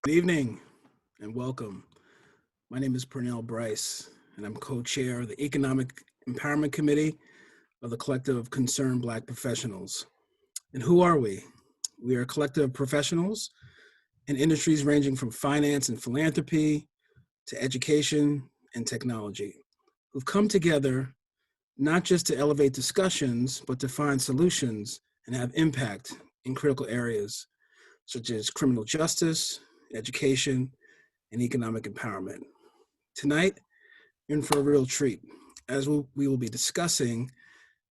Good evening and welcome. My name is Pernell Bryce, and I'm co-chair of the Economic Empowerment Committee of the Collective of Concerned Black Professionals. And who are we? We are a collective of professionals in industries ranging from finance and philanthropy to education and technology, who've come together not just to elevate discussions, but to find solutions and have impact in critical areas such as criminal justice, education, and economic empowerment. Tonight, you're in for a real treat, as we will be discussing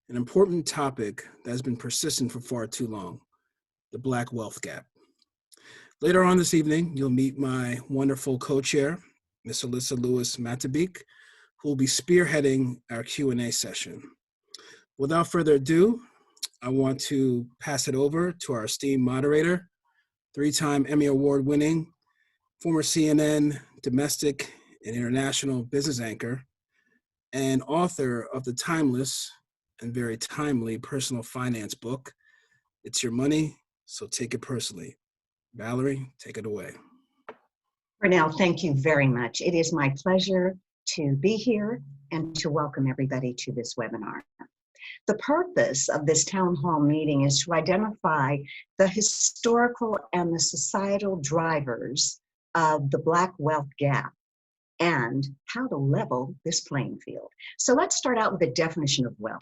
an important topic that has been persistent for far too long, the Black wealth gap. Later on this evening, you'll meet my wonderful co-chair, Ms. Alyssa Lewis Matabik, who will be spearheading our Q&A session. Without further ado, I want to pass it over to our esteemed moderator, three-time Emmy Award-winning, former CNN domestic and international business anchor, and author of the timeless and very timely personal finance book, It's Your Money, So Take It Personally. Valerie, take it away. Pernell, thank you very much. It is my pleasure to be here and to welcome everybody to this webinar. The purpose of this town hall meeting is to identify the historical and the societal drivers of the Black wealth gap and how to level this playing field. So let's start out with a definition of wealth.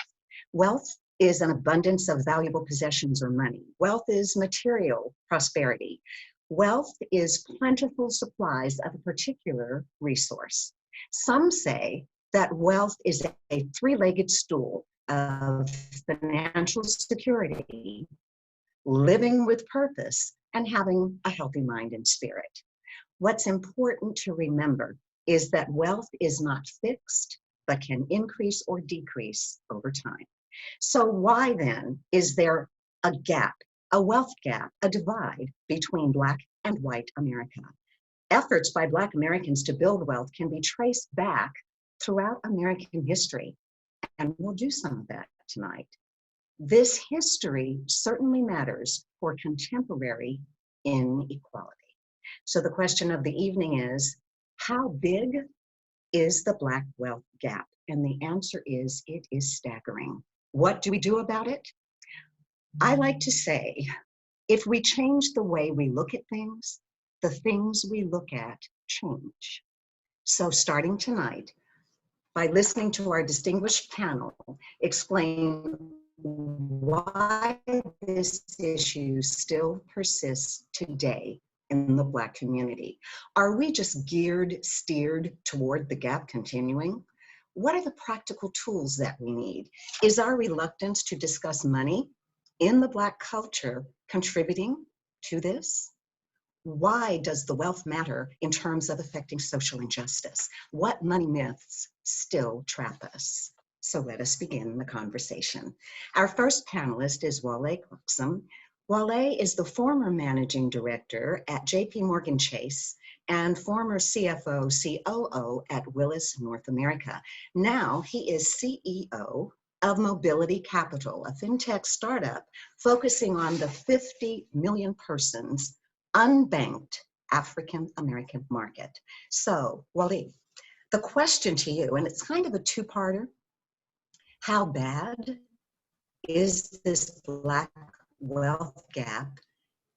Wealth is an abundance of valuable possessions or money. Wealth is material prosperity. Wealth is plentiful supplies of a particular resource. Some say that wealth is a three-legged stool of financial security, living with purpose, and having a healthy mind and spirit. What's important to remember is that wealth is not fixed, but can increase or decrease over time. So why then is there a gap, a wealth gap, a divide between Black and white America? Efforts by Black Americans to build wealth can be traced back throughout American history, and we'll do some of that tonight. This history certainly matters for contemporary inequality. So the question of the evening is, how big is the Black wealth gap? And the answer is, it is staggering. What do we do about it? I like to say, if we change the way we look at things, the things we look at change. So starting tonight, by listening to our distinguished panel explain why this issue still persists today in the Black community. Are we just steered toward the gap continuing? What are the practical tools that we need? Is our reluctance to discuss money in the Black culture contributing to this? Why does the wealth matter in terms of affecting social injustice? What money myths still trap us? So let us begin the conversation. Our first panelist is Wale Coxum. Wale is the former managing director at JP Morgan Chase and former CFO, COO at Willis North America. Now he is CEO of Mobility Capital, a fintech startup focusing on the 50 million persons unbanked African American market. So, Wale, the question to you, and it's kind of a two-parter, how bad is this Black wealth gap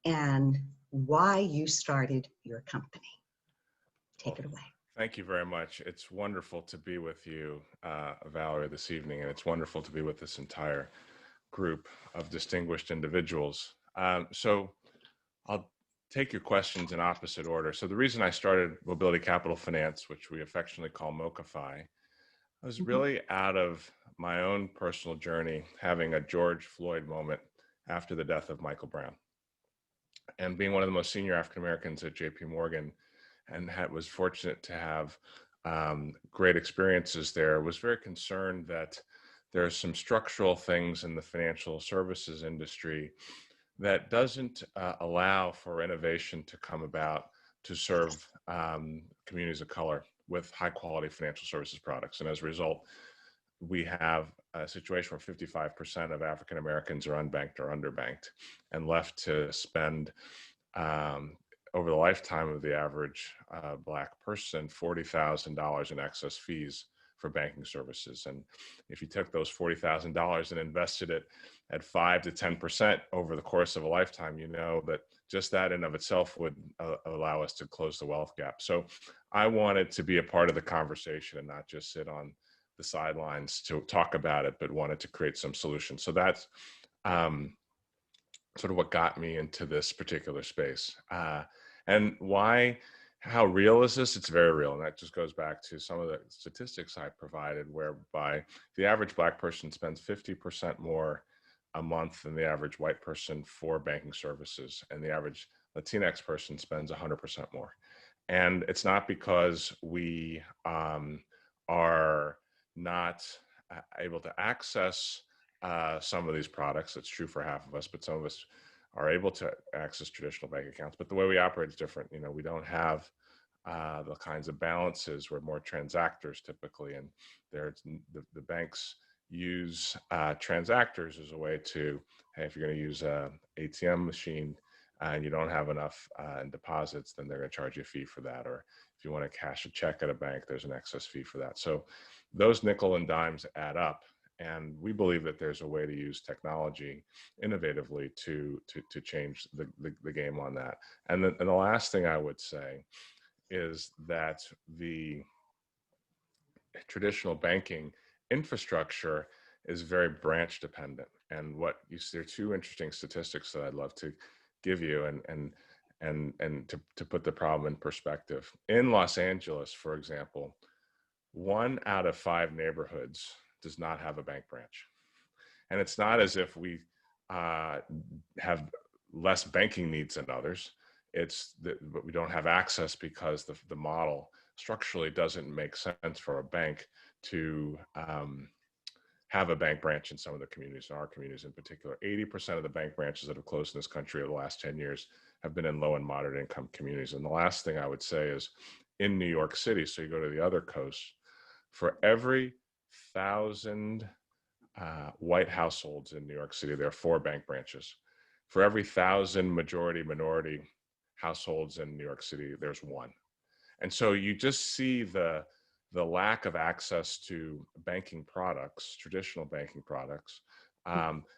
and why you started your company? Take it away. Thank you very much. It's wonderful to be with you, Valerie, this evening, and it's wonderful to be with this entire group of distinguished individuals. So I'll take your questions in opposite order. So the reason I started Mobility Capital Finance, which we affectionately call MoCaFi, was really out of my own personal journey, having a George Floyd moment after the death of Michael Brown. And being one of the most senior African Americans at JP Morgan, and was fortunate to have great experiences there, was very concerned that there are some structural things in the financial services industry that doesn't allow for innovation to come about to serve communities of color with high quality financial services products. And as a result, we have a situation where 55% of African Americans are unbanked or underbanked and left to spend over the lifetime of the average Black person, $40,000 in excess fees for banking services. And if you took those $40,000 and invested it at 5 to 10% over the course of a lifetime, you know that just that in of itself would allow us to close the wealth gap. So I wanted to be a part of the conversation and not just sit on the sidelines to talk about it, but wanted to create some solutions. So that's sort of what got me into this particular space. And why, how real is this? It's very real. And that just goes back to some of the statistics I provided, whereby the average Black person spends 50% more a month than the average white person for banking services. And the average Latinx person spends 100% more. And it's not because we are not able to access some of these products. It's true for half of us, but some of us are able to access traditional bank accounts. But the way we operate is different. You know, we don't have the kinds of balances. We're more transactors typically, and there's the banks use transactors as a way to, hey, if you're going to use a ATM machine and you don't have enough in deposits, then they're going to charge you a fee for that. Or if you want to cash a check at a bank, there's an excess fee for that. So those nickel and dimes add up. And we believe that there's a way to use technology innovatively to change the game on that. And the last thing I would say is that the traditional banking infrastructure is very branch dependent. And what you see, there are two interesting statistics that I'd love to give you and to put the problem in perspective. In Los Angeles, for example, 1 out of 5 neighborhoods does not have a bank branch. And it's not as if we have less banking needs than others. It's that but we don't have access because the model structurally doesn't make sense for a bank to have a bank branch in some of the communities, in our communities in particular. 80% of the bank branches that have closed in this country over the last 10 years have been in low and moderate income communities. And the last thing I would say is in New York City, so you go to the other coast, for every 1,000 white households in New York City, there are 4 bank branches. For every 1,000 majority minority households in New York City, there's 1. And so you just see the lack of access to banking products, traditional banking products,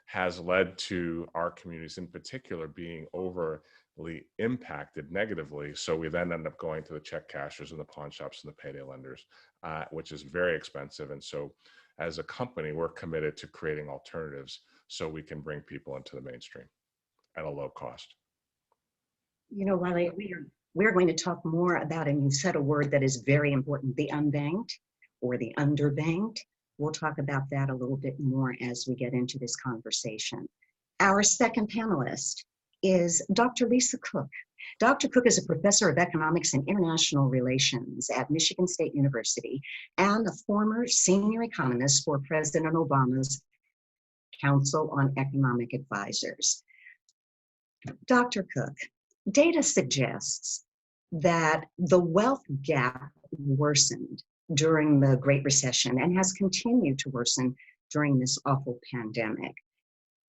has led to our communities in particular being overly impacted negatively. So we then end up going to the check cashers and the pawn shops and the payday lenders, which is very expensive. And so as a company, we're committed to creating alternatives so we can bring people into the mainstream at a low cost. You know, Wiley, we're going to talk more about, and you said a word that is very important, the unbanked or the underbanked. We'll talk about that a little bit more as we get into this conversation. Our second panelist is Dr. Lisa Cook. Dr. Cook is a professor of economics and international relations at Michigan State University and a former senior economist for President Obama's Council on Economic Advisors. Dr. Cook, data suggests that the wealth gap worsened during the Great Recession and has continued to worsen during this awful pandemic.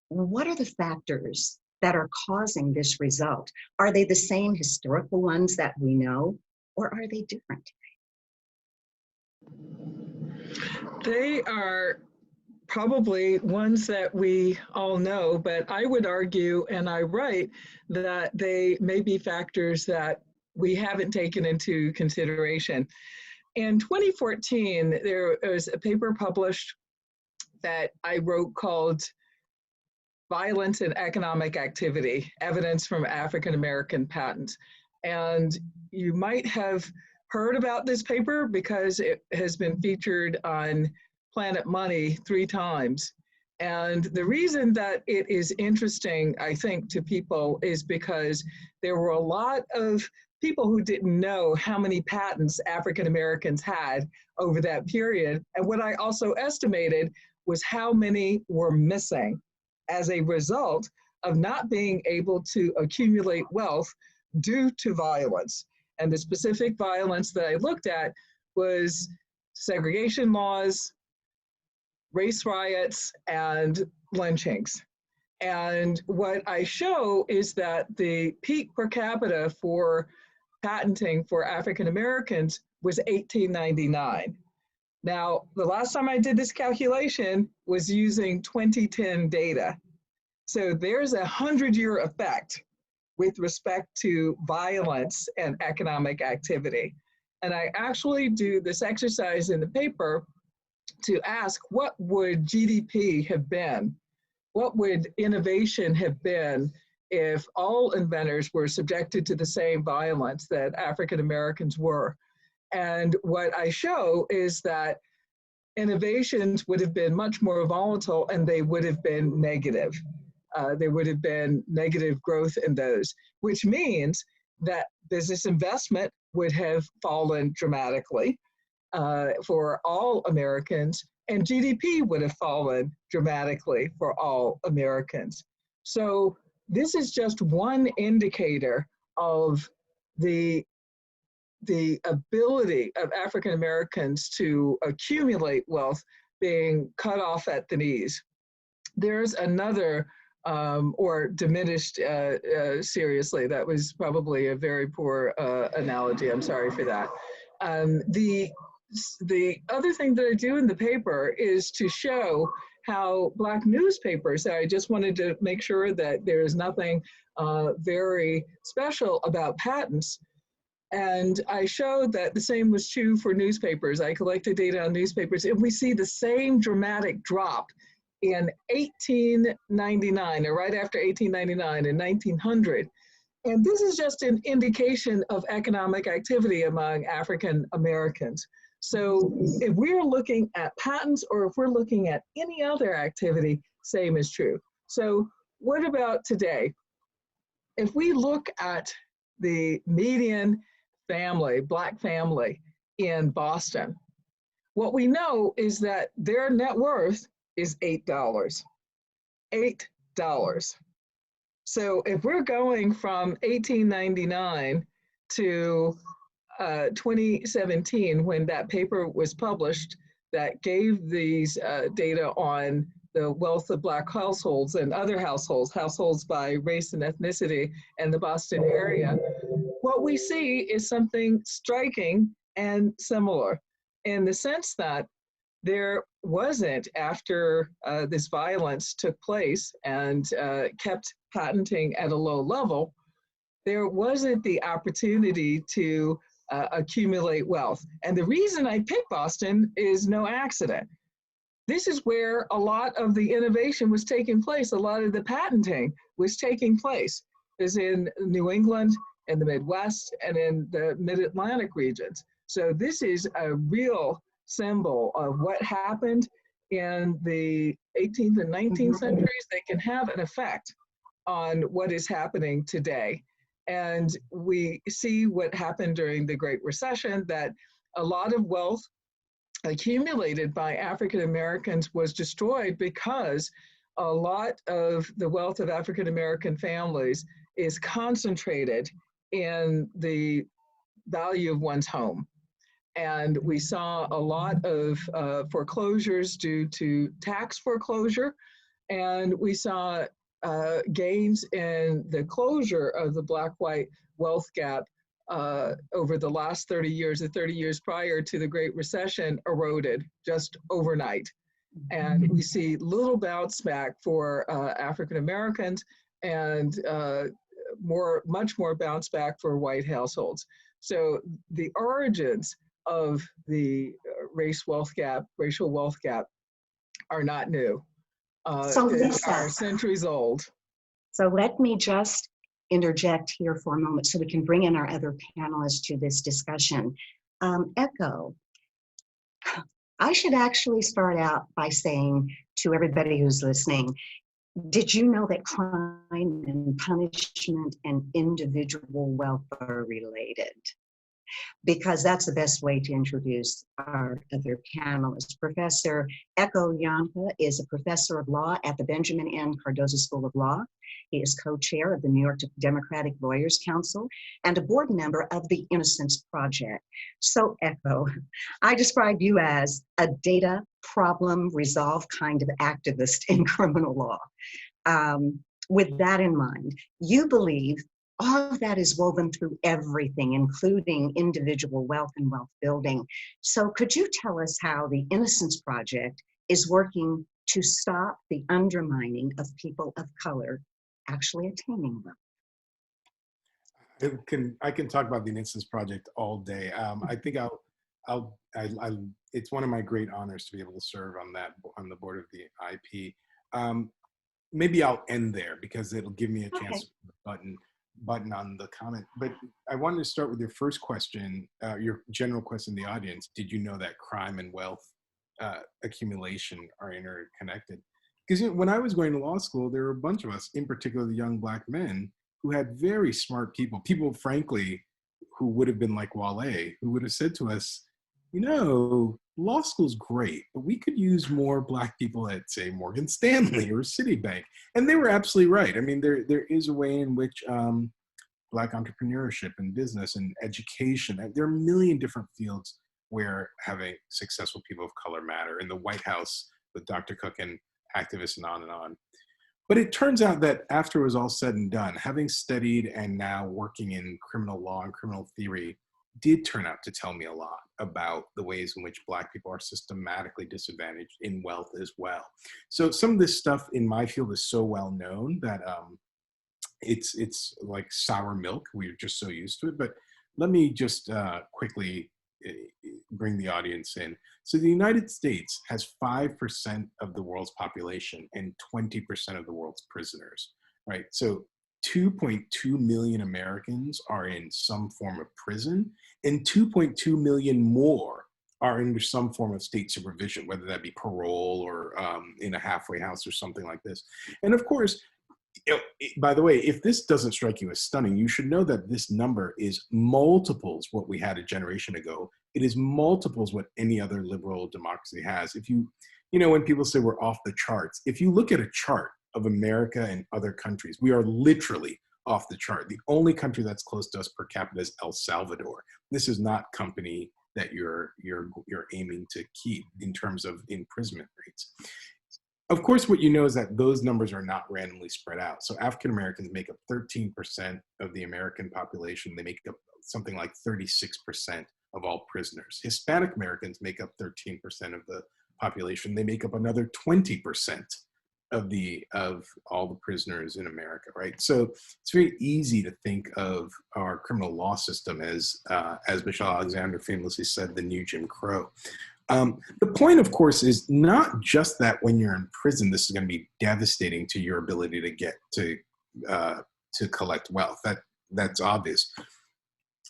What are the factors that are causing this result? Are they the same historical ones that we know, or are they different? They are probably ones that we all know, but I would argue, and I write, that they may be factors that we haven't taken into consideration. In 2014, there was a paper published that I wrote called Violence and Economic Activity, Evidence from African American Patents. And you might have heard about this paper because it has been featured on Planet Money 3 times. And the reason that it is interesting, I think, to people is because there were a lot of people who didn't know how many patents African Americans had over that period. And what I also estimated was how many were missing as a result of not being able to accumulate wealth due to violence. And the specific violence that I looked at was segregation laws, race riots, and lynchings. And what I show is that the peak per capita for patenting for African Americans was $18.99. Now, the last time I did this calculation was using 2010 data. So there's a 100-year effect with respect to violence and economic activity. And I actually do this exercise in the paper to ask, what would GDP have been? What would innovation have been if all inventors were subjected to the same violence that African Americans were? And what I show is that innovations would have been much more volatile and they would have been negative. There would have been negative growth in those, which means that business investment would have fallen dramatically for all Americans, and GDP would have fallen dramatically for all Americans. So this is just one indicator of the ability of African Americans to accumulate wealth being cut off at the knees. There's another, or diminished seriously. That was probably a very poor analogy. I'm sorry for that. The other thing that I do in the paper is to show how Black newspapers, I just wanted to make sure that there is nothing very special about patents. And I showed that the same was true for newspapers. I collected data on newspapers, and we see the same dramatic drop in 1899, or right after 1899, in 1900. And this is just an indication of economic activity among African Americans. So if we're looking at patents, or if we're looking at any other activity, same is true. So what about today? If we look at the median family, Black family in Boston, what we know is that their net worth is $8. $8. So if we're going from 1899 to 2017, when that paper was published that gave these data on the wealth of Black households and other households by race and ethnicity in the Boston area, what we see is something striking and similar in the sense that there wasn't, after this violence took place and kept patenting at a low level, there wasn't the opportunity to accumulate wealth. And the reason I picked Boston is no accident. This is where a lot of the innovation was taking place. A lot of the patenting was taking place, is in New England, in the Midwest, and in the Mid-Atlantic regions. So this is a real symbol of what happened in the 18th and 19th centuries that can have an effect on what is happening today. And we see what happened during the Great Recession, that a lot of wealth accumulated by African Americans was destroyed because a lot of the wealth of African American families is concentrated in the value of one's home. And we saw a lot of foreclosures due to tax foreclosure, and we saw gains in the closure of the Black-white wealth gap over the last 30 years. The 30 years prior to the Great Recession eroded just overnight. And we see little bounce back for African Americans, and much more bounce back for white households. So the origins of the racial wealth gap are not new. So They Lisa, are centuries old. so let me just interject here for a moment so we can bring in our other panelists to this discussion. Echo, I should actually start out by saying to everybody who's listening, did you know that crime and punishment and individual wealth are related? Because that's the best way to introduce our other panelists. Professor Echo Yanka is a professor of law at the Benjamin N. Cardozo School of Law. He is co-chair of the New York Democratic Lawyers Council and a board member of the Innocence Project. So Echo, I describe you as a data problem resolve kind of activist in criminal law. with that in mind, you believe all of that is woven through everything, including individual wealth and wealth building. So could you tell us how the Innocence Project is working to stop the undermining of people of color actually attaining wealth? I can talk about the Innocence Project all day. I think it's one of my great honors to be able to serve on the board of the IP. Maybe I'll end there because it'll give me a chance to put the button on the comment. But I wanted to start with your first question, your general question in the audience. Did you know that crime and wealth accumulation are interconnected? Because when I was going to law school, there were a bunch of us, in particular the young Black men, who had very smart people, frankly, who would have been like Wale, who would have said to us, you know, law school's great, but we could use more Black people at, say, Morgan Stanley or Citibank. And they were absolutely right. I mean, there is a way in which Black entrepreneurship and business and education, there are a million different fields where having successful people of color matter. In the White House with Dr. Cook and activists and on and on. But it turns out that after it was all said and done, having studied and now working in criminal law and criminal theory did turn out to tell me a lot about the ways in which Black people are systematically disadvantaged in wealth as well. So some of this stuff in my field is so well known that it's like sour milk. We're just so used to it. But let me just quickly bring the audience in. So the United States has 5% of the world's population and 20% of the world's prisoners, right? So 2.2 million Americans are in some form of prison, and 2.2 million more are under some form of state supervision, whether that be parole or in a halfway house or something like this. And of course, by the way, if this doesn't strike you as stunning, you should know that this number is multiples what we had a generation ago. It is multiples what any other liberal democracy has. If you know, when people say we're off the charts, if you look at a chart of America and other countries, we are literally off the chart. The only country that's close to us per capita is El Salvador. This is not company that you're aiming to keep in terms of imprisonment rates. Of course, what you know is that those numbers are not randomly spread out. So African Americans make up 13% of the American population. They make up something like 36% of all prisoners. Hispanic Americans make up 13% of the population. They make up another 20% of all the prisoners in America, right? So it's very easy to think of our criminal law system as Michelle Alexander famously said, the new Jim Crow. The point, of course, is not just that when you're in prison, this is going to be devastating to your ability to get to collect wealth. That's obvious.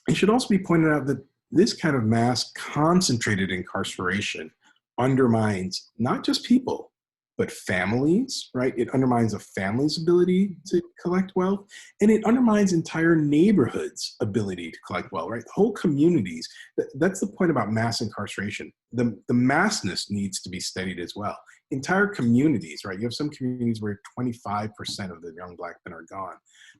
It should also be pointed out that this kind of mass concentrated incarceration undermines not just people, but families, right? It undermines a family's ability to collect wealth, and it undermines entire neighborhoods' ability to collect wealth, right? Whole communities. That's the point about mass incarceration. The massness needs to be studied as well. Entire communities, right? You have some communities where 25% of the young Black men are gone.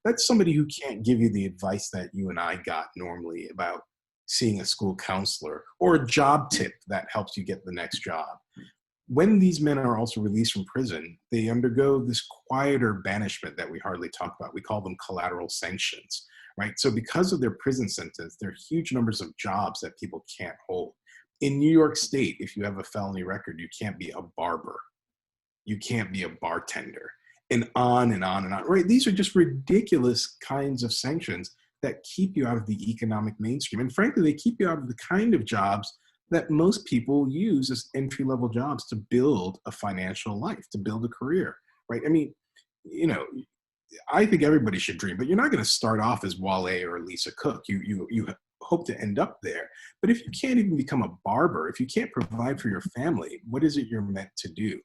That's somebody who can't give you the advice that you and I got normally about seeing a school counselor or a job tip that helps you get the next job. When these men are also released from prison, they undergo this quieter banishment that we hardly talk about. We call them collateral sanctions, right? So because of their prison sentence, there are huge numbers of jobs that people can't hold. In New York State, if you have a felony record, you can't be a barber. You can't be a bartender, and on and on and on, right? These are just ridiculous kinds of sanctions that keep you out of the economic mainstream. And frankly, they keep you out of the kind of jobs that most people use as entry-level jobs to build a financial life, to build a career, right? I mean, you know, I think everybody should dream, but you're not going to start off as Wale or Lisa Cook. You hope to end up there. But if you can't even become a barber, if you can't provide for your family, what is it you're meant to do?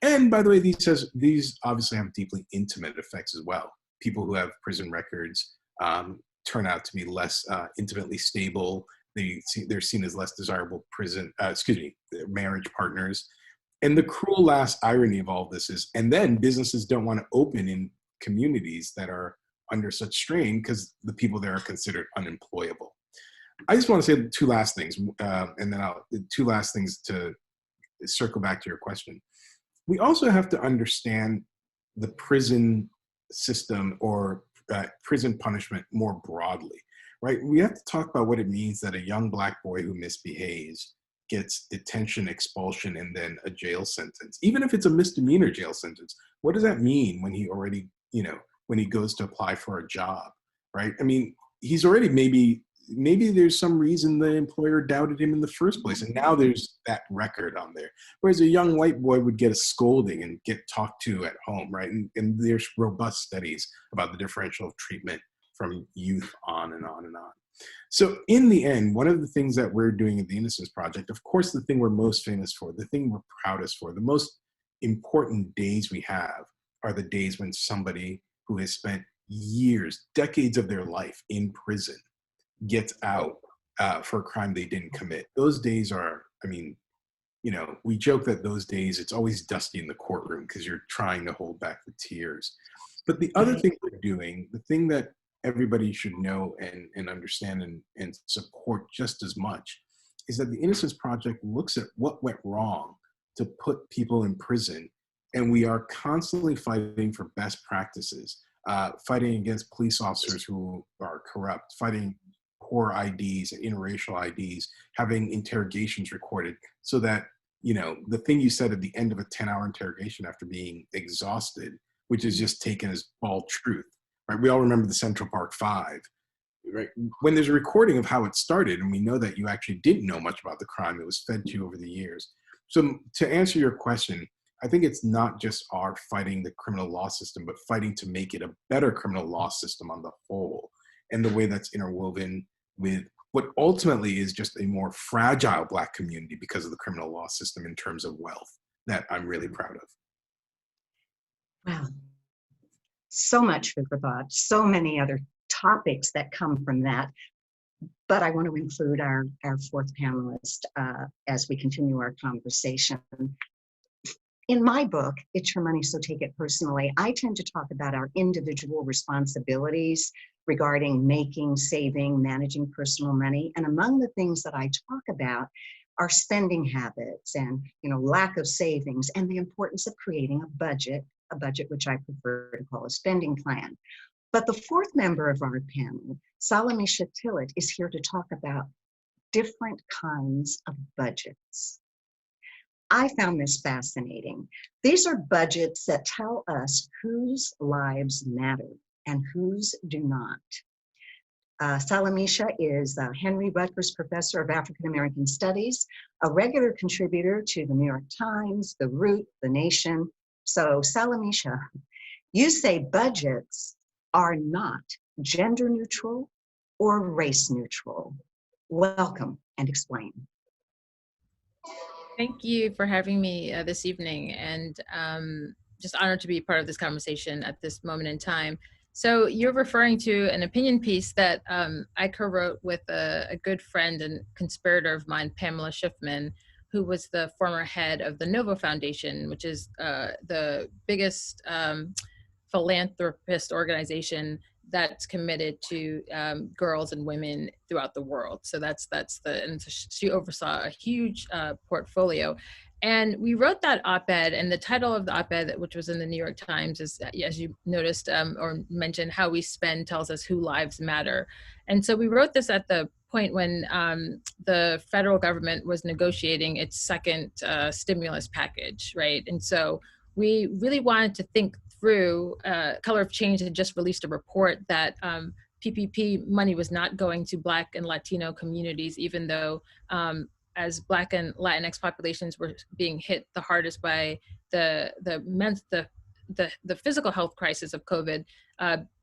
And by the way, these obviously have deeply intimate effects as well. People who have prison records turn out to be less intimately stable. They're seen as less desirable marriage partners. And the cruel last irony of all this is, and then businesses don't want to open in communities that are under such strain because the people there are considered unemployable. I just want to say two last things, and then two last things to circle back to your question. We also have to understand the prison system or prison punishment more broadly, right? We have to talk about what it means that a young Black boy who misbehaves gets detention, expulsion, and then a jail sentence. Even if it's a misdemeanor jail sentence, what does that mean when he already, when he goes to apply for a job, right? I mean, he's already maybe there's some reason the employer doubted him in the first place, and now there's that record on there. Whereas a young white boy would get a scolding and get talked to at home, right? And there's robust studies about the differential of treatment from youth on and on and on. So in the end, one of the things that we're doing at the Innocence Project, of course, the thing we're most famous for, the thing we're proudest for, the most important days we have are the days when somebody who has spent years, decades of their life in prison gets out for a crime they didn't commit. Those days are, I mean, we joke that those days, it's always dusty in the courtroom because you're trying to hold back the tears. But the other thing we're doing, the thing that everybody should know and understand and support just as much, is that the Innocence Project looks at what went wrong to put people in prison. And we are constantly fighting for best practices, fighting against police officers who are corrupt, fighting poor IDs and interracial IDs, having interrogations recorded so that, the thing you said at the end of a 10-hour interrogation after being exhausted, which is just taken as bald truth, right? We all remember the Central Park Five, right? When there's a recording of how it started, and we know that you actually didn't know much about the crime, it was fed to you over the years. So to answer your question, I think it's not just our fighting the criminal law system, but fighting to make it a better criminal law system on the whole, and the way that's interwoven with what ultimately is just a more fragile Black community because of the criminal law system in terms of wealth, that I'm really proud of. Wow. So much food for thought, so many other topics that come from that. But I want to include our fourth panelist as we continue our conversation. In my book, It's Your Money, So Take It Personally, I tend to talk about our individual responsibilities regarding making, saving, managing personal money. And among the things that I talk about are spending habits and lack of savings, and the importance of creating a budget which I prefer to call a spending plan. But the fourth member of our panel, Salamisha Tillett, is here to talk about different kinds of budgets. I found this fascinating. These are budgets that tell us whose lives matter and whose do not. Salamisha is Henry Rutgers Professor of African American Studies, a regular contributor to the New York Times, The Root, The Nation. So Salamisha, you say budgets are not gender neutral or race neutral. Welcome and explain. Thank you for having me this evening, and just honored to be part of this conversation at this moment in time. So you're referring to an opinion piece that I co-wrote with a good friend and conspirator of mine, Pamela Schiffman, who was the former head of the Novo Foundation, which is the biggest philanthropist organization that's committed to girls and women throughout the world. So and she oversaw a huge portfolio. And we wrote that op-ed, and the title of the op-ed, which was in the New York Times, is, as you noticed or mentioned, How We Spend Tells Us Who Lives Matter. And so we wrote this at the point when the federal government was negotiating its second stimulus package, right? And so we really wanted to think through, Color of Change had just released a report that PPP money was not going to Black and Latino communities, even though as Black and Latinx populations were being hit the hardest by the physical health crisis of COVID,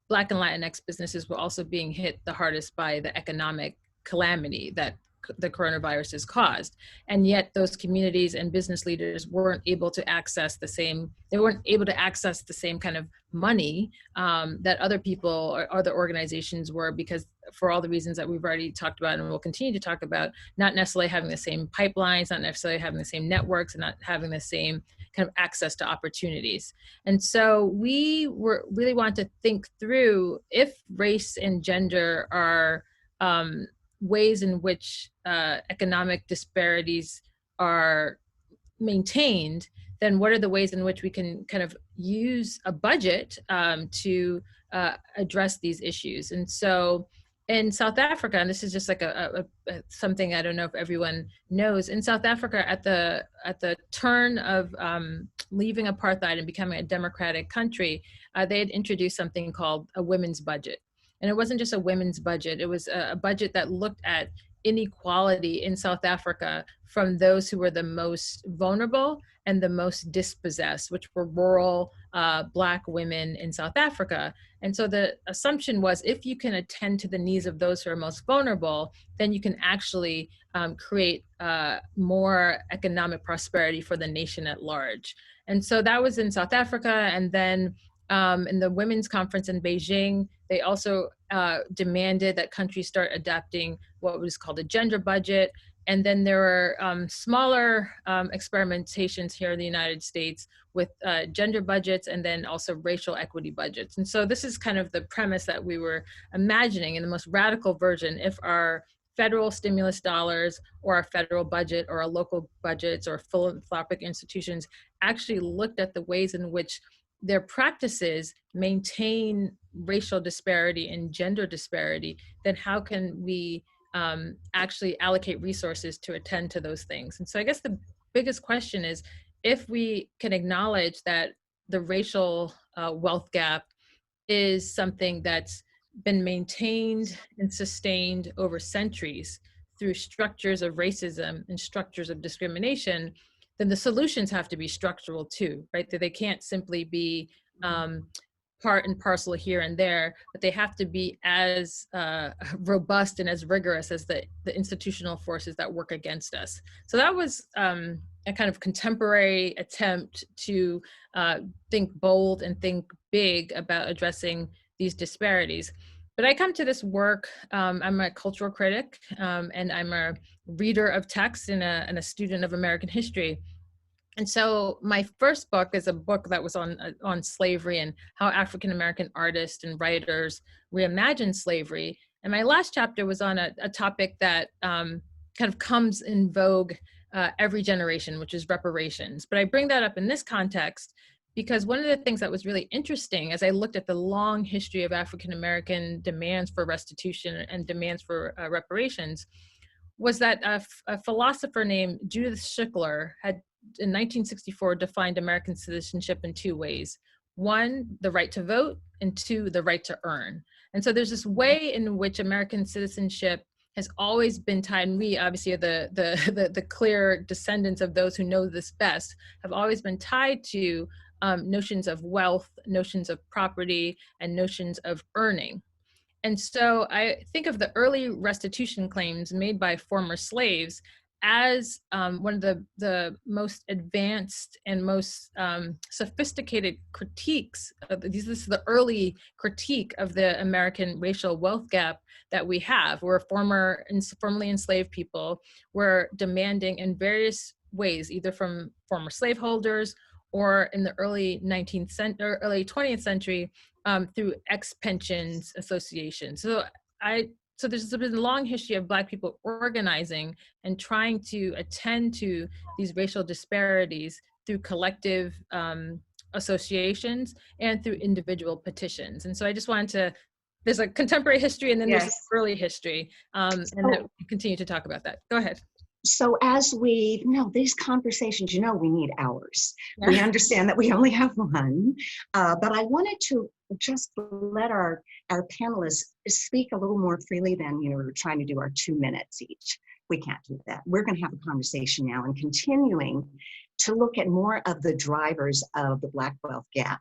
Black and Latinx businesses were also being hit the hardest by the economic calamity that the coronavirus has caused. And yet those communities and business leaders weren't able to access the same kind of money that other people or other organizations were, because for all the reasons that we've already talked about and we'll continue to talk about, not necessarily having the same pipelines, not necessarily having the same networks, and not having the same kind of access to opportunities. And so we really want to think through if race and gender are ways in which economic disparities are maintained, then what are the ways in which we can kind of use a budget to address these issues? And so in South Africa, and this is just like something I don't know if everyone knows, in South Africa at the turn of leaving apartheid and becoming a democratic country, they had introduced something called a women's budget. And it wasn't just a women's budget, it was a budget that looked at inequality in South Africa from those who were the most vulnerable and the most dispossessed, which were rural Black women in South Africa. And so the assumption was, if you can attend to the needs of those who are most vulnerable, then you can actually create more economic prosperity for the nation at large. And so that was in South Africa. And then in the Women's Conference in Beijing, they also demanded that countries start adopting what was called a gender budget. And then there were smaller experimentations here in the United States with gender budgets and then also racial equity budgets. And so this is kind of the premise that we were imagining in the most radical version. If our federal stimulus dollars or our federal budget or our local budgets or philanthropic institutions actually looked at the ways in which their practices maintain racial disparity and gender disparity, then how can we actually allocate resources to attend to those things? And so I guess the biggest question is, if we can acknowledge that the racial wealth gap is something that's been maintained and sustained over centuries through structures of racism and structures of discrimination, then the solutions have to be structural too, right? That they can't simply be part and parcel here and there, but they have to be as robust and as rigorous as the institutional forces that work against us. So that was a kind of contemporary attempt to think bold and think big about addressing these disparities. But I come to this work, I'm a cultural critic, and I'm a reader of texts and a student of American history. And so my first book is a book that was on slavery and how African-American artists and writers reimagined slavery. And my last chapter was on a topic that kind of comes in vogue every generation, which is reparations. But I bring that up in this context because one of the things that was really interesting as I looked at the long history of African-American demands for restitution and demands for reparations was that a philosopher named Judith Schickler had in 1964 defined American citizenship in two ways. One, the right to vote, and two, the right to earn. And so there's this way in which American citizenship has always been tied, and we obviously are the clear descendants of those who know this best, have always been tied to notions of wealth, notions of property, and notions of earning. And so I think of the early restitution claims made by former slaves as one of the most advanced and most sophisticated critiques. This is the early critique of the American racial wealth gap that we have, where formerly enslaved people were demanding in various ways, either from former slaveholders or in the early 19th century or early 20th century through ex-pensions associations. So there's been a long history of Black people organizing and trying to attend to these racial disparities through collective associations and through individual petitions. And so I just wanted to, there's a contemporary history and then there's early history, and that we continue to talk about that. Go ahead. So as we know, these conversations, we need hours. Yeah. We understand that we only have one, but I wanted to just let our panelists speak a little more freely than, we're trying to do our 2 minutes each. We can't do that. We're going to have a conversation now and continuing to look at more of the drivers of the Black wealth gap.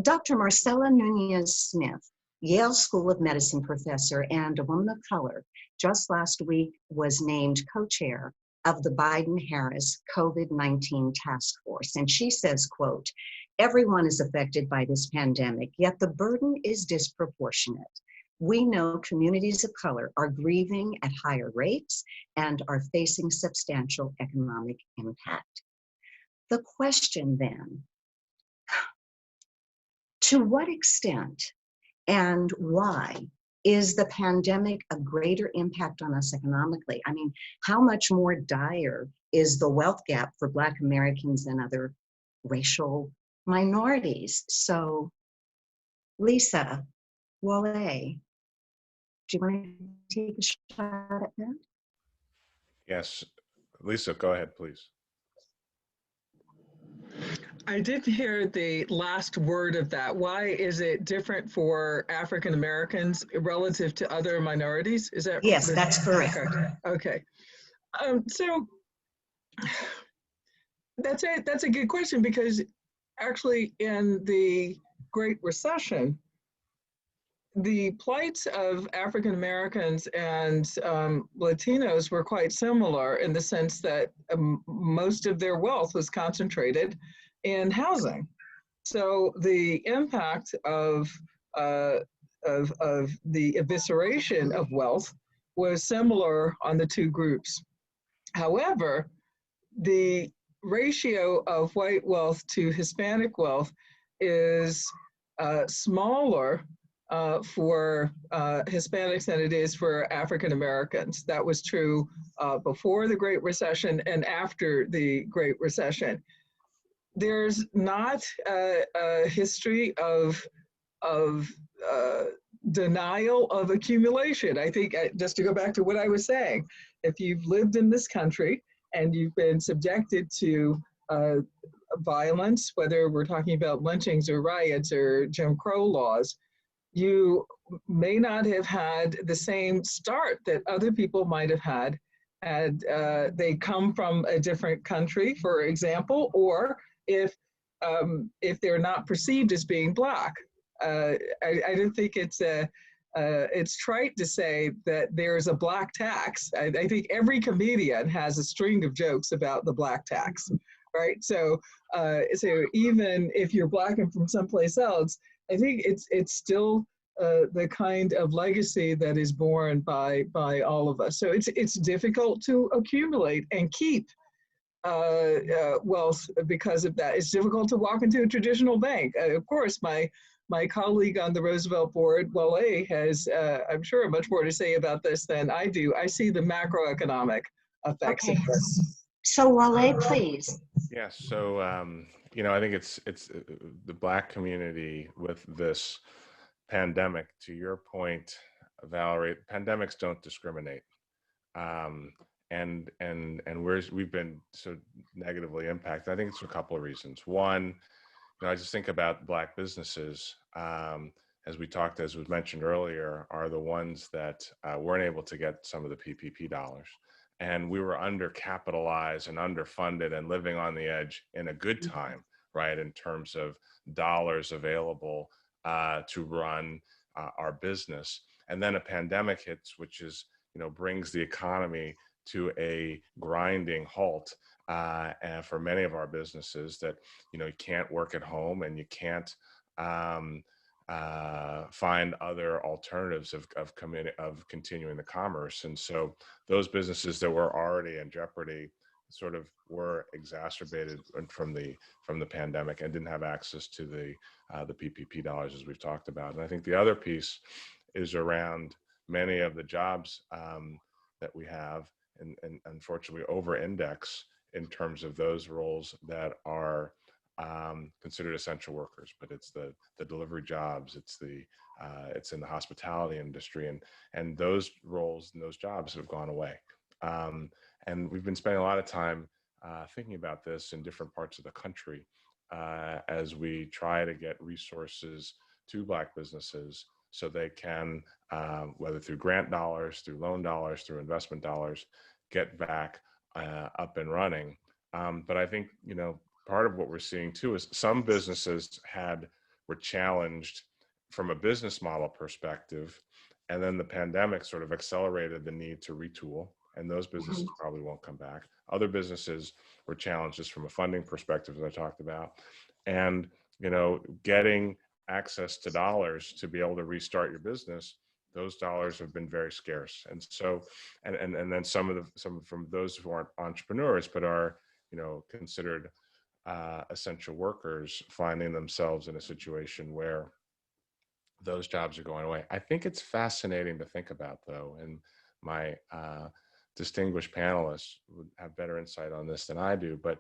Dr. Marcela Nunez-Smith, Yale School of Medicine professor and a woman of color, just last week was named co-chair of the Biden-Harris COVID-19 task force. And she says, quote, "Everyone is affected by this pandemic, yet the burden is disproportionate. We know communities of color are grieving at higher rates and are facing substantial economic impact." The question then, to what extent and why is the pandemic a greater impact on us economically? I mean, how much more dire is the wealth gap for Black Americans than other racial minorities. So, Lisa, Wale, do you want to take a shot at that? Yes, Lisa, go ahead, please. I didn't hear the last word of that. Why is it different for African Americans relative to other minorities? Is that Yes, that's correct. Okay. So that's a good question, because actually in the Great Recession, the plights of African Americans and Latinos were quite similar in the sense that most of their wealth was concentrated in housing. So the impact uh, of the evisceration of wealth was similar on the two groups. However, the ratio of white wealth to Hispanic wealth is smaller for Hispanics than it is for African Americans. That was true before the Great Recession and after the Great Recession. There's not a history of denial of accumulation. I think, just to go back to what I was saying, if you've lived in this country and you've been subjected to violence, whether we're talking about lynchings or riots or Jim Crow laws, you may not have had the same start that other people might have had they come from a different country, for example, or if they're not perceived as being Black. I don't think it's trite to say that there's a Black tax. I think every comedian has a string of jokes about the Black tax, right? So even if you're Black and from someplace else, I think it's still the kind of legacy that is borne by all of us. So it's difficult to accumulate and keep wealth because of that. It's difficult to walk into a traditional bank. Of course, my colleague on the Roosevelt board, Wale, has, I'm sure, much more to say about this than I do. I see the macroeconomic effects of this. So Wale, please. Yes. So, I think it's the Black community with this pandemic. To your point, Valerie, pandemics don't discriminate, and we've been so negatively impacted. I think it's for a couple of reasons. One, I just think about Black businesses, as was mentioned earlier, are the ones that weren't able to get some of the PPP dollars. And we were undercapitalized and underfunded and living on the edge in a good time, right, in terms of dollars available to run our business. And then a pandemic hits, which is, brings the economy to a grinding halt. And for many of our businesses that, you can't work at home and you can't find other alternatives of continuing the commerce. And so those businesses that were already in jeopardy sort of were exacerbated from the pandemic and didn't have access to the PPP dollars, as we've talked about. And I think the other piece is around many of the jobs that we have and unfortunately over-index in terms of those roles that are considered essential workers, but it's the delivery jobs, it's in the hospitality industry, and those roles and those jobs have gone away. And we've been spending a lot of time thinking about this in different parts of the country as we try to get resources to Black businesses so they can, whether through grant dollars, through loan dollars, through investment dollars, get back up and running. But I think, part of what we're seeing too is some businesses were challenged from a business model perspective, and then the pandemic sort of accelerated the need to retool, and those businesses probably won't come back. Other businesses were challenged just from a funding perspective, as I talked about, and getting access to dollars to be able to restart your business. Those dollars have been very scarce, and so, and then some from those who aren't entrepreneurs but are considered essential workers, finding themselves in a situation where those jobs are going away. I think it's fascinating to think about, though, and my distinguished panelists would have better insight on this than I do, but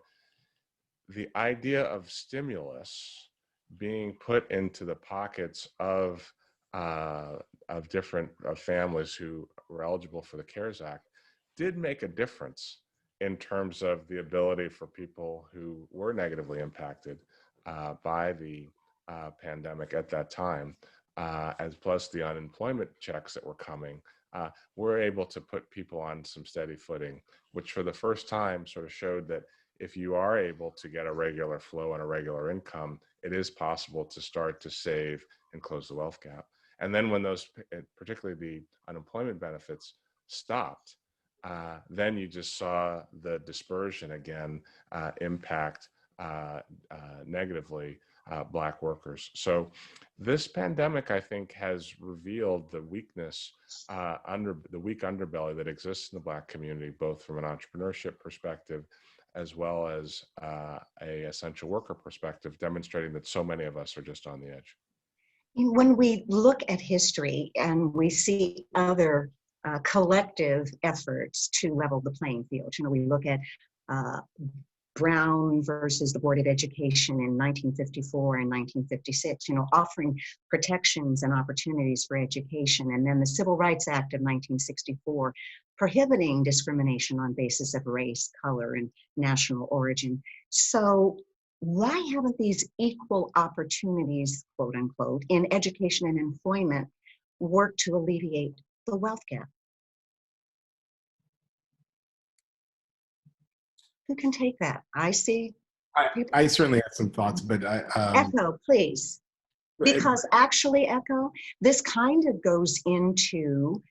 the idea of stimulus being put into the pockets of different families who were eligible for the CARES Act did make a difference in terms of the ability for people who were negatively impacted by the pandemic at that time, as plus the unemployment checks that were coming, we're able to put people on some steady footing, which for the first time sort of showed that if you are able to get a regular flow and a regular income, it is possible to start to save and close the wealth gap. And then when those, particularly the unemployment benefits, stopped, then you just saw the dispersion again impact negatively Black workers. So this pandemic, I think, has revealed the weakness, the weak underbelly that exists in the Black community, both from an entrepreneurship perspective as well as a essential worker perspective, demonstrating that so many of us are just on the edge. When we look at history and we see other collective efforts to level the playing field, we look at Brown versus the Board of Education in 1954 and 1956, offering protections and opportunities for education. And then the Civil Rights Act of 1964, prohibiting discrimination on basis of race, color, and national origin. So why haven't these equal opportunities, quote unquote, in education and employment worked to alleviate the wealth gap? Who can take that? I see. I certainly have some thoughts, but Echo, please. Because actually, Echo, this kind of goes into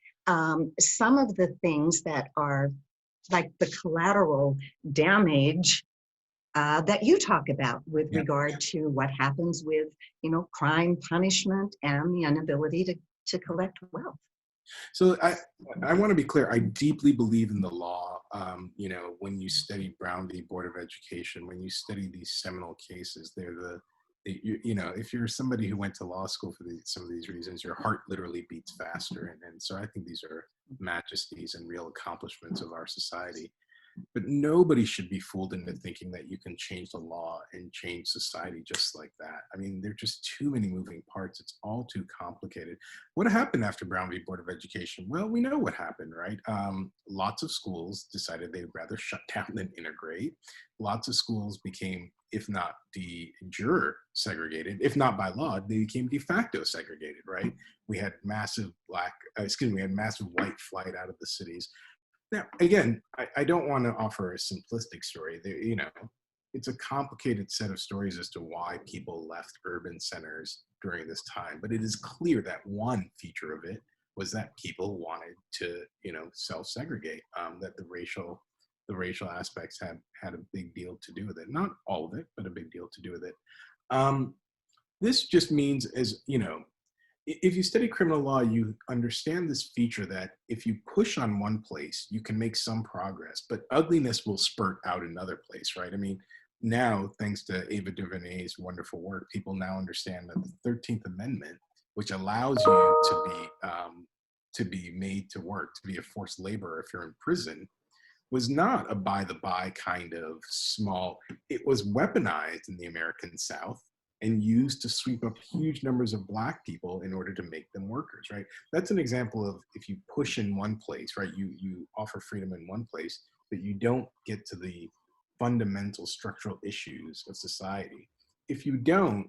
some of the things that are like the collateral damage that you talk about with regard to what happens with, crime, punishment, and the inability to collect wealth. So I want to be clear. I deeply believe in the law. When you study Brown v. Board of Education, when you study these seminal cases, they're if you're somebody who went to law school for some of these reasons, your heart literally beats faster. And so I think these are majesties and real accomplishments of our society. But nobody should be fooled into thinking that you can change the law and change society just like that. I mean, there are just too many moving parts. It's all too complicated. What happened after Brown v. Board of Education? Well, we know what happened, right? Lots of schools decided they'd rather shut down than integrate. Lots of schools became, if not de jure segregated, if not by law, they became de facto segregated, right? We had massive white flight out of the cities. Now, again, I don't want to offer a simplistic story. It's a complicated set of stories as to why people left urban centers during this time. But it is clear that one feature of it was that people wanted to, self-segregate. That the racial aspects had a big deal to do with it. Not all of it, but a big deal to do with it. This just means, if you study criminal law, you understand this feature that if you push on one place, you can make some progress, but ugliness will spurt out another place, right? I mean, now, thanks to Ava DuVernay's wonderful work, people now understand that the 13th Amendment, which allows you to be made to work, to be a forced laborer if you're in prison, was not a by-the-by kind of small, it was weaponized in the American South and used to sweep up huge numbers of Black people in order to make them workers, right? That's an example of if you push in one place, right? You offer freedom in one place, but you don't get to the fundamental structural issues of society. If you don't,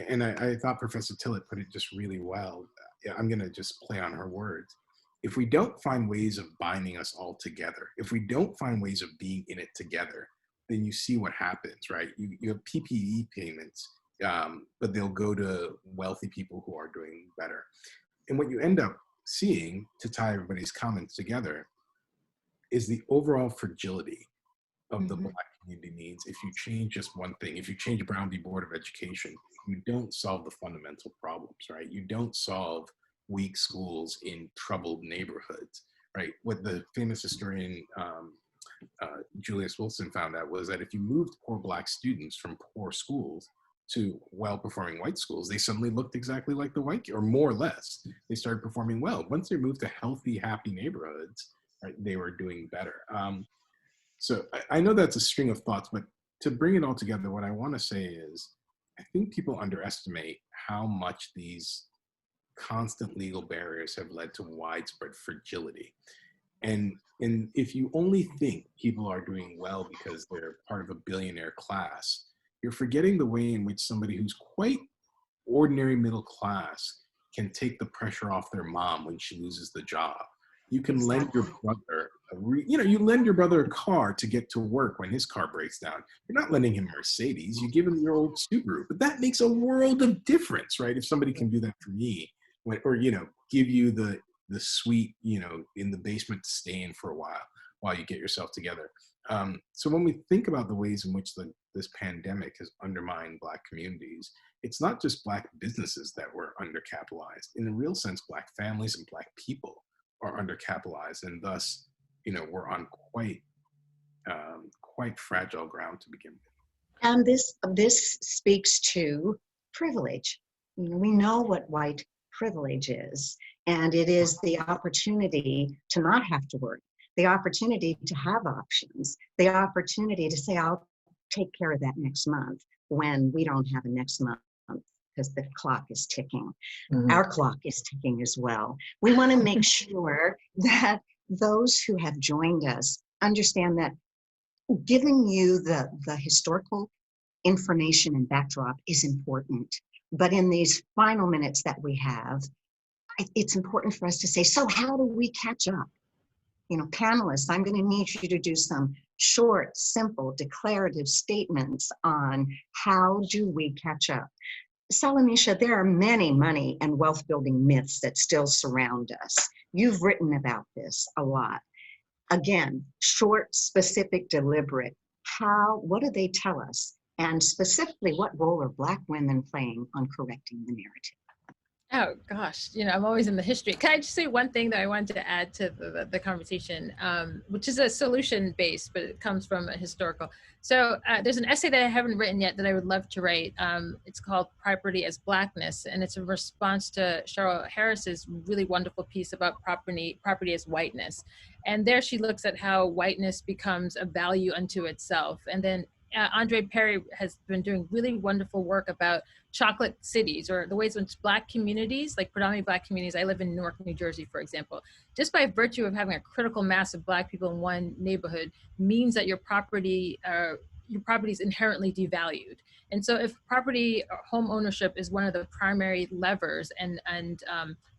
and I thought Professor Tillett put it just really well, I'm gonna just play on her words. If we don't find ways of binding us all together, if we don't find ways of being in it together, then you see what happens, right? You have PPE payments, but they'll go to wealthy people who are doing better. And what you end up seeing, to tie everybody's comments together, is the overall fragility of the Black community needs. If you change just one thing, if you change Brown v. Board of Education, you don't solve the fundamental problems, right? You don't solve weak schools in troubled neighborhoods, right? What the famous historian Julius Wilson found out was that if you moved poor Black students from poor schools to well-performing white schools, they suddenly looked exactly like the white, or more or less. They started performing well. Once they moved to healthy, happy neighborhoods, right, they were doing better. So I know that's a string of thoughts, but to bring it all together, what I want to say is, I think people underestimate how much these constant legal barriers have led to widespread fragility. And if you only think people are doing well because they're part of a billionaire class, you're forgetting the way in which somebody who's quite ordinary middle class can take the pressure off their mom when she loses the job. You can lend your brother you lend your brother a car to get to work when his car breaks down. You're not lending him Mercedes, you give him your old Subaru. But that makes a world of difference, right? If somebody can do that for me, or give you the suite, in the basement to stay in for a while you get yourself together. So when we think about the ways in which this pandemic has undermined Black communities, it's not just Black businesses that were undercapitalized. In a real sense, Black families and Black people are undercapitalized, and thus, we're on quite fragile ground to begin with. And this speaks to privilege. We know what white privilege is, and it is the opportunity to not have to work, the opportunity to have options, the opportunity to say, I'll take care of that next month when we don't have a next month because the clock is ticking. Mhm. Our clock is ticking as well. We want to make sure that those who have joined us understand that giving you the historical information and backdrop is important. But in these final minutes that we have, it's important for us to say, so how do we catch up? Panelists, I'm going to need you to do some short, simple, declarative statements on how do we catch up. Salamisha, there are many money and wealth building myths that still surround us. You've written about this a lot. Again, short, specific, deliberate. What do they tell us? And specifically, what role are Black women playing on correcting the narrative? Oh gosh, I'm always in the history. Can I just say one thing that I wanted to add to the conversation, which is a solution based, but it comes from a historical. So there's an essay that I haven't written yet that I would love to write. It's called Property as Blackness, and it's a response to Cheryl Harris's really wonderful piece about property as whiteness. And there she looks at how whiteness becomes a value unto itself. And then Andre Perry has been doing really wonderful work about chocolate cities, or the ways in which Black communities, like predominantly Black communities, I live in Newark, New Jersey, for example, just by virtue of having a critical mass of Black people in one neighborhood means that your property is inherently devalued. And so if property or home ownership is one of the primary levers and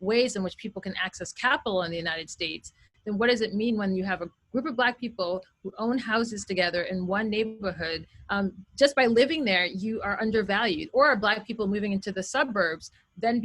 ways in which people can access capital in the United States, then what does it mean when you have a group of Black people who own houses together in one neighborhood? Just by living there, you are undervalued. Or Black people moving into the suburbs then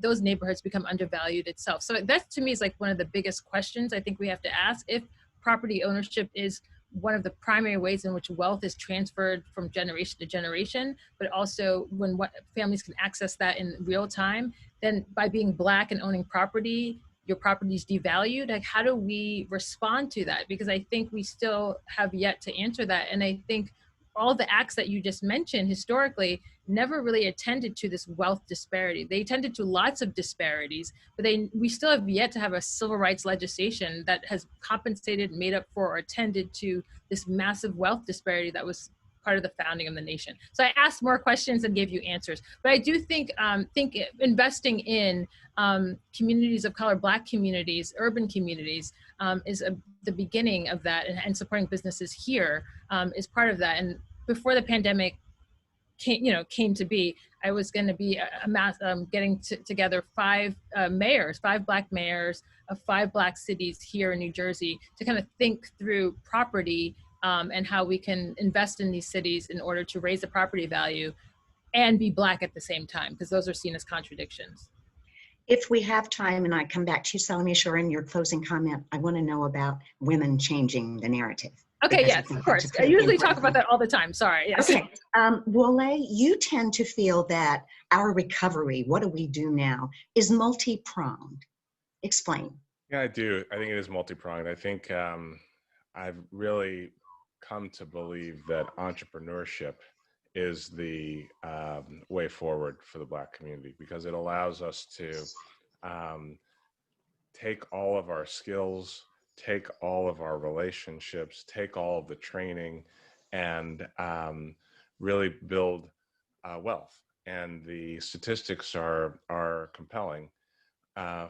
those neighborhoods become undervalued itself. So that to me is like one of the biggest questions I think we have to ask. If property ownership is one of the primary ways in which wealth is transferred from generation to generation, but also when families can access that in real time, then by being Black and owning property, your property is devalued. Like, how do we respond to that? Because I think we still have yet to answer that. And I think all the acts that you just mentioned historically never really attended to this wealth disparity. They attended to lots of disparities, but we still have yet to have a civil rights legislation that has compensated, made up for, or attended to this massive wealth disparity that was part of the founding of the nation. So I asked more questions and gave you answers. But I do think investing in communities of color, Black communities, urban communities, is the beginning of that, and supporting businesses here is part of that. And before the pandemic came to be, I was going to be getting together five Black mayors of 5 Black cities here in New Jersey to kind of think through property and how we can invest in these cities in order to raise the property value and be Black at the same time, because those are seen as contradictions. If we have time, and I come back to you, Salamisha, in your closing comment, I want to know about women changing the narrative. Okay, yes, of course. I usually talk about that all the time. Sorry. Yes. Okay. Wole, you tend to feel that our recovery, what do we do now, is multi-pronged. Explain. Yeah, I do. I think it is multi-pronged. I think I've really come to believe that entrepreneurship is the way forward for the Black community, because it allows us to take all of our skills, take all of our relationships, take all of the training, and really build wealth. And the statistics are compelling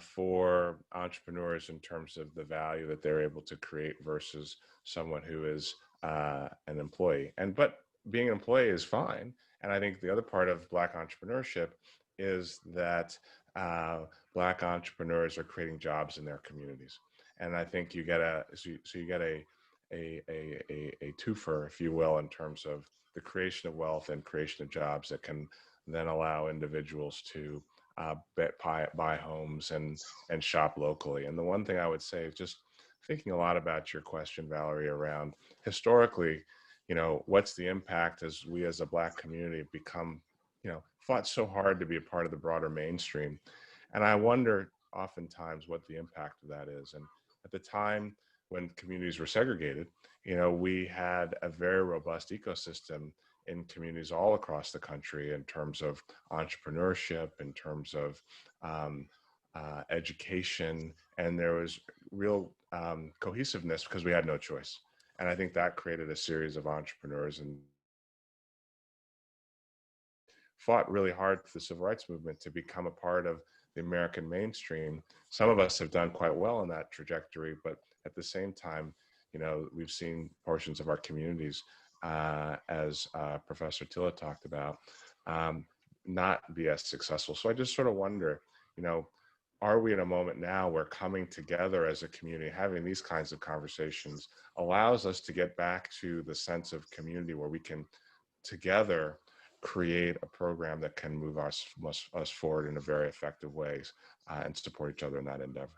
for entrepreneurs in terms of the value that they're able to create versus someone who is an employee. But being an employee is fine. And I think the other part of Black entrepreneurship is that Black entrepreneurs are creating jobs in their communities. And I think you get a twofer, if you will, in terms of the creation of wealth and creation of jobs that can then allow individuals to buy homes and shop locally. And the one thing I would say is just thinking a lot about your question, Valerie, around historically, what's the impact as we as a Black community have become, fought so hard to be a part of the broader mainstream. And I wonder oftentimes what the impact of that is. And at the time when communities were segregated, we had a very robust ecosystem in communities all across the country in terms of entrepreneurship, in terms of education, and there was real cohesiveness because we had no choice. And I think that created a series of entrepreneurs and fought really hard for the civil rights movement to become a part of the American mainstream. Some of us have done quite well in that trajectory, but at the same time, we've seen portions of our communities, as Professor Tilla talked about, not be as successful. So I just sort of wonder, are we in a moment now where coming together as a community, having these kinds of conversations allows us to get back to the sense of community where we can together create a program that can move us forward in a very effective ways and support each other in that endeavor?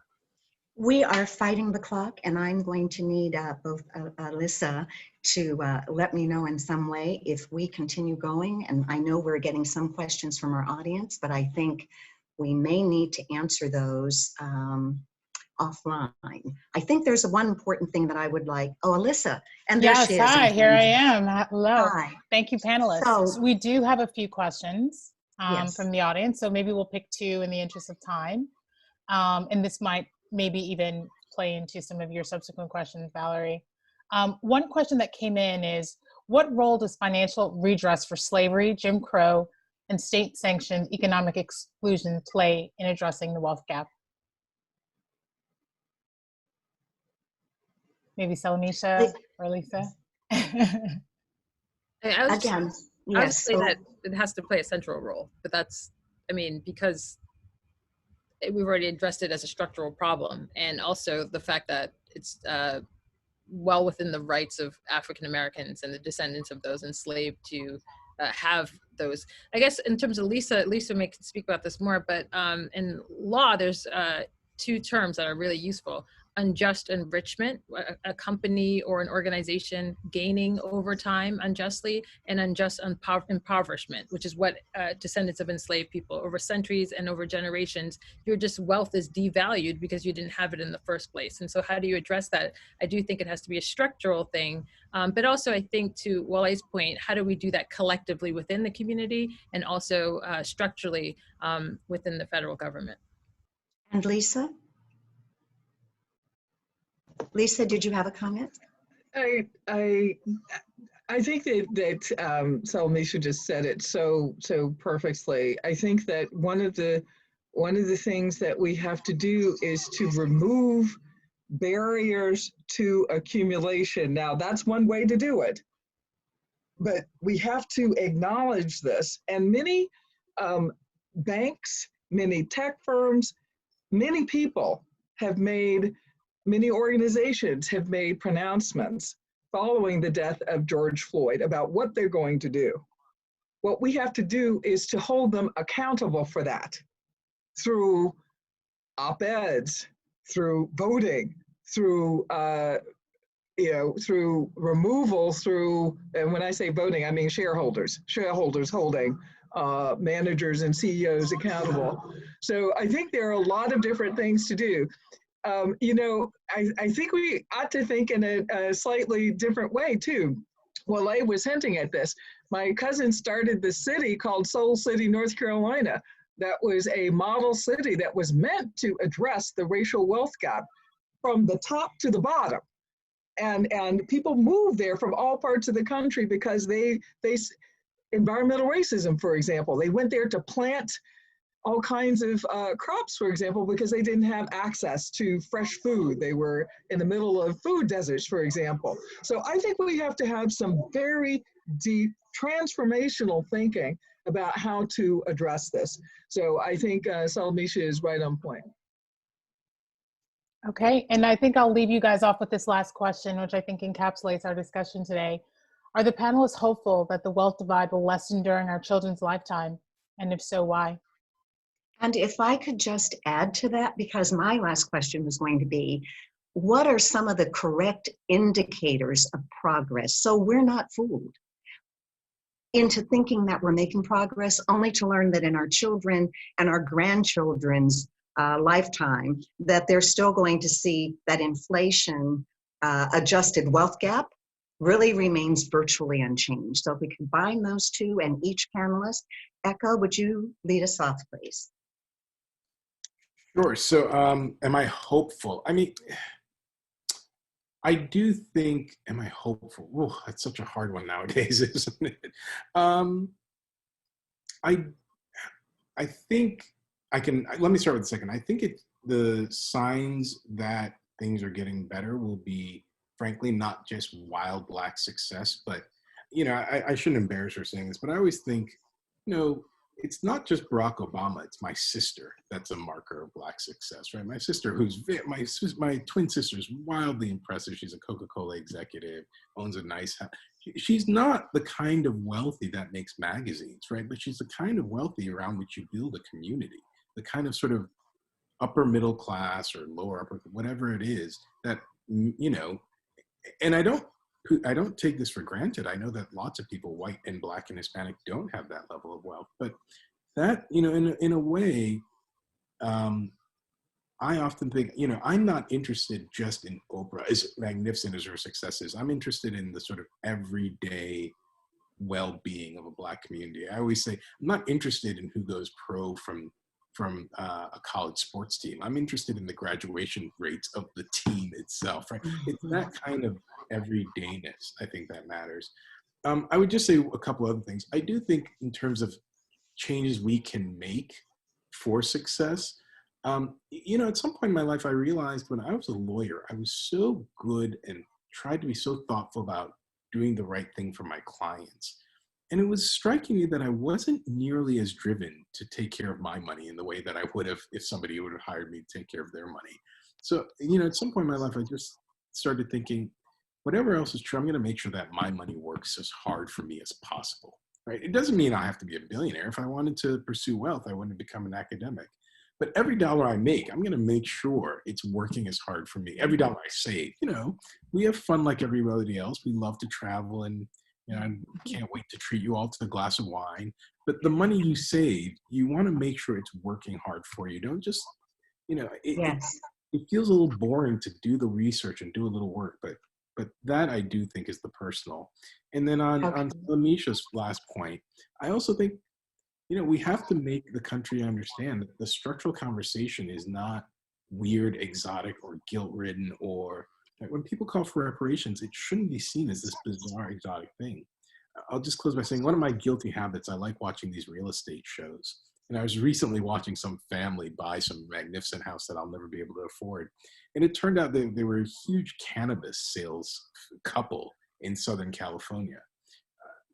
We are fighting the clock, and I'm going to need both Alyssa to let me know in some way if we continue going. And I know we're getting some questions from our audience, but I think we may need to answer those offline. I think there's one important thing that I would like. Oh, Alyssa, and there yes, she is. Hi, here I am. Hello. Hi. Thank you, panelists. So we do have a few questions yes. from the audience, so maybe we'll pick two in the interest of time. And this might maybe even play into some of your subsequent questions, Valerie. One question that came in is, what role does financial redress for slavery, Jim Crow, and state-sanctioned economic exclusion play in addressing the wealth gap? Maybe Salamisha or Lisa? Again, yes. I would say that it has to play a central role, but that's, because we've already addressed it as a structural problem, and also the fact that it's well within the rights of African Americans and the descendants of those enslaved to have those. I guess in terms of Lisa may speak about this more, but in law, there's two terms that are really useful: unjust enrichment, a company or an organization gaining over time unjustly, and unjust impoverishment, which is what descendants of enslaved people over centuries and over generations, your just wealth is devalued because you didn't have it in the first place. And so how do you address that? I do think it has to be a structural thing, but also I think, to Wale's point, how do we do that collectively within the community and also structurally within the federal government? And Lisa? Lisa, did you have a comment? I think that Salamisha just said it so perfectly. I think that one of the things that we have to do is to remove barriers to accumulation. Now, that's one way to do it, but we have to acknowledge this. And many banks, many tech firms, many people have made, many organizations have made pronouncements following the death of George Floyd about what they're going to do. What we have to do is to hold them accountable for that through op-eds, through voting, through through removal, through, and when I say voting, I mean shareholders holding managers and CEOs accountable. So I think there are a lot of different things to do. I think we ought to think in a slightly different way too. Wale was hinting at this. My cousin started this city called Soul City, North Carolina. That was a model city that was meant to address the racial wealth gap from the top to the bottom. and people move there from all parts of the country because they face environmental racism, for example. They went there to plant all kinds of crops, for example, because they didn't have access to fresh food. They were in the middle of food deserts, for example. So I think we have to have some very deep transformational thinking about how to address this. So I think Salamisha is right on point. Okay, and I think I'll leave you guys off with this last question, which I think encapsulates our discussion today. Are the panelists hopeful that the wealth divide will lessen during our children's lifetime? And if so, why? And if I could just add to that, because my last question was going to be, what are some of the correct indicators of progress so we're not fooled into thinking that we're making progress, only to learn that in our children and our grandchildren's lifetime, that they're still going to see that inflation adjusted wealth gap really remains virtually unchanged. So if we combine those two, and each panelist, Echo, would you lead us off, please? Sure. So, am I hopeful? I mean, I do think, am I hopeful? Oh, that's such a hard one nowadays, isn't it? I think I can, let me start with the second. I think the signs that things are getting better will be, frankly, not just wild Black success, but, you know, I shouldn't embarrass her saying this, but I always think, you know, it's not just Barack Obama, it's my sister that's a marker of Black success, right? My sister, my twin sister is wildly impressive. She's a Coca-Cola executive, owns a nice house. She's not the kind of wealthy that makes magazines, right? But she's the kind of wealthy around which you build a community, the kind of sort of upper middle class or lower upper, whatever it is that, you know, and I don't take this for granted. I know that lots of people, white and Black and Hispanic, don't have that level of wealth. But that, you know, in a way, I often think, you know, I'm not interested just in Oprah, as magnificent as her success is. I'm interested in the sort of everyday well-being of a Black community. I always say, I'm not interested in who goes pro from a college sports team. I'm interested in the graduation rates of the team itself, right? It's that kind of everydayness, I think, that matters. I would just say a couple other things. I do think in terms of changes we can make for success, you know, at some point in my life, I realized when I was a lawyer, I was so good and tried to be so thoughtful about doing the right thing for my clients. And it was striking me that I wasn't nearly as driven to take care of my money in the way that I would have if somebody would have hired me to take care of their money. So, you know, at some point in my life, I just started thinking, whatever else is true, I'm going to make sure that my money works as hard for me as possible, right? It doesn't mean I have to be a billionaire. If I wanted to pursue wealth, I wouldn't become an academic. But every dollar I make, I'm going to make sure it's working as hard for me. Every dollar I save, you know, we have fun like everybody else. We love to travel, and, you know, I can't wait to treat you all to a glass of wine. But the money you save, you want to make sure it's working hard for you. Don't just, you know, Yes. it feels a little boring to do the research and do a little work, but that I do think is the personal. And then on Lamisha's last point, I also think, you know, we have to make the country understand that the structural conversation is not weird, exotic, or guilt-ridden, or like when people call for reparations, it shouldn't be seen as this bizarre, exotic thing. I'll just close by saying one of my guilty habits, I like watching these real estate shows. And I was recently watching some family buy some magnificent house that I'll never be able to afford. And it turned out they were a huge cannabis sales couple in Southern California.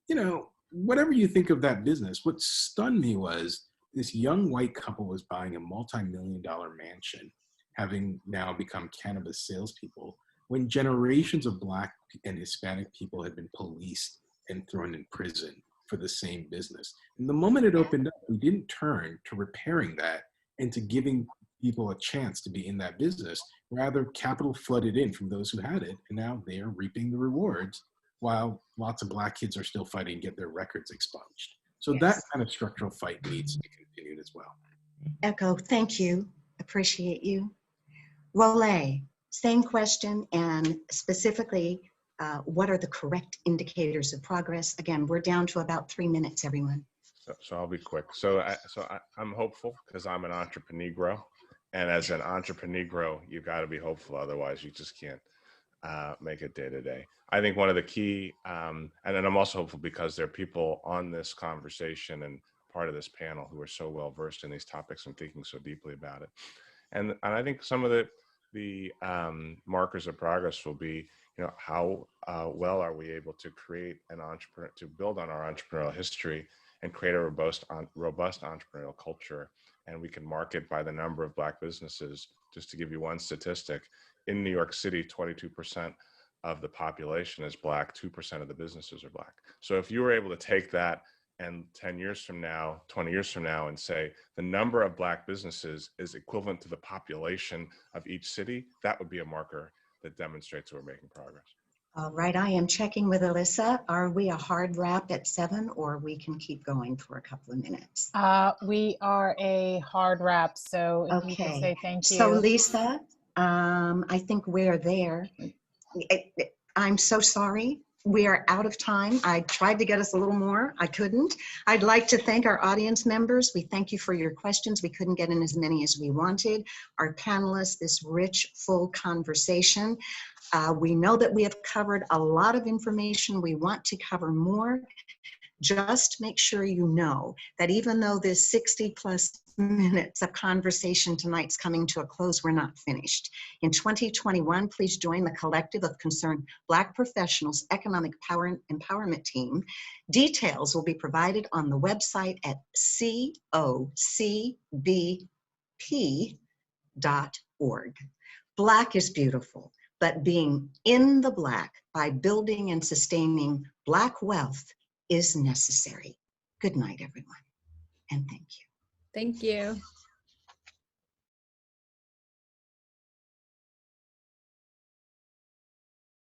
You know, whatever you think of that business, what stunned me was this young white couple was buying a multi-million-dollar mansion, having now become cannabis salespeople, when generations of Black and Hispanic people had been policed and thrown in prison for the same business. And the moment it opened up, we didn't turn to repairing that and to giving people a chance to be in that business. Rather, capital flooded in from those who had it, and now they are reaping the rewards, while lots of Black kids are still fighting to get their records expunged. So that kind of structural fight needs to be continued as well. Echo, thank you. Appreciate you. Wale, same question, and specifically, what are the correct indicators of progress? Again, we're down to about 3 minutes, everyone. So I'll be quick. So I'm hopeful because I'm an entrepreneur, and as an entrepreneur, you got to be hopeful. Otherwise, you just can't make it day to day. I think one of the key, and then I'm also hopeful because there are people on this conversation and part of this panel who are so well versed in these topics and thinking so deeply about it. And I think some of the markers of progress will be, how well are we able to create to build on our entrepreneurial history and create a robust entrepreneurial culture. And we can market by the number of Black businesses. Just to give you one statistic, in New York City, 22% of the population is Black, 2% of the businesses are Black. So if you were able to take that and 10 years from now, 20 years from now, and say the number of Black businesses is equivalent to the population of each city, that would be a marker that demonstrates we're making progress. All right, I am checking with Alyssa. Are we a hard wrap at 7, or we can keep going for a couple of minutes? We are a hard wrap, so if you could say thank you. So Lisa, I think we're there. I'm so sorry. We are out of time. I tried to get us a little more. I couldn't. I'd like to thank our audience members. We thank you for your questions. We couldn't get in as many as we wanted. Our panelists, this rich, full conversation. We know that we have covered a lot of information. We want to cover more. Just make sure you know that even though this 60+ minutes of conversation tonight's coming to a close, we're not finished. In 2021, please join the collective of concerned Black professionals economic empowerment team. Details will be provided on the website at COCBP.org. Black is beautiful, but being in the Black by building and sustaining Black wealth is necessary. Good night, everyone, and thank you. Thank you.